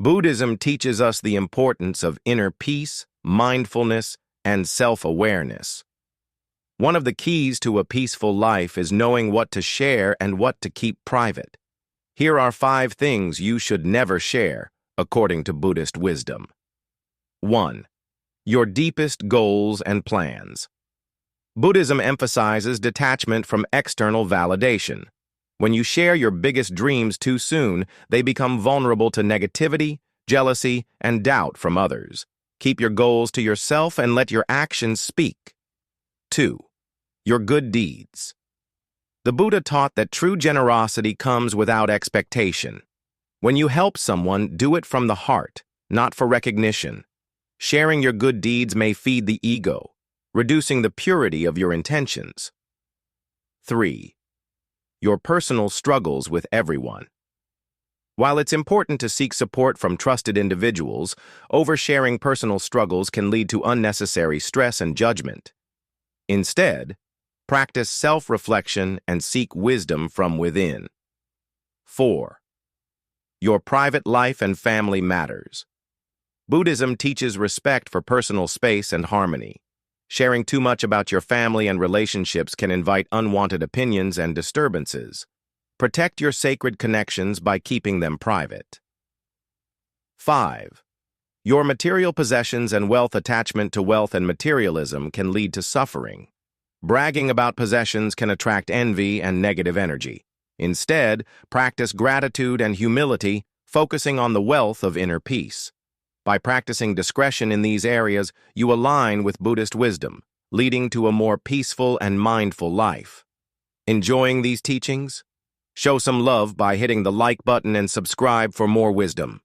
Buddhism teaches us the importance of inner peace, mindfulness, and self-awareness. One of the keys to a peaceful life is knowing what to share and what to keep private. Here are 5 things you should never share, according to Buddhist wisdom. 1. Your deepest goals and plans. Buddhism emphasizes detachment from external validation. When you share your biggest dreams too soon, they become vulnerable to negativity, jealousy, and doubt from others. Keep your goals to yourself and let your actions speak. 2. Your good deeds. The Buddha taught that true generosity comes without expectation. When you help someone, do it from the heart, not for recognition. Sharing your good deeds may feed the ego, reducing the purity of your intentions. 3. Your personal struggles with everyone. While it's important to seek support from trusted individuals, oversharing personal struggles can lead to unnecessary stress and judgment. Instead, practice self-reflection and seek wisdom from within. 4. Your private life and family matters. Buddhism teaches respect for personal space and harmony. Sharing too much about your family and relationships can invite unwanted opinions and disturbances. Protect your sacred connections by keeping them private. 5. Your material possessions and wealth. Attachment to wealth and materialism can lead to suffering. Bragging about possessions can attract envy and negative energy. Instead, practice gratitude and humility, focusing on the wealth of inner peace. By practicing discretion in these areas, you align with Buddhist wisdom, leading to a more peaceful and mindful life. Enjoying these teachings? Show some love by hitting the like button and subscribe for more wisdom.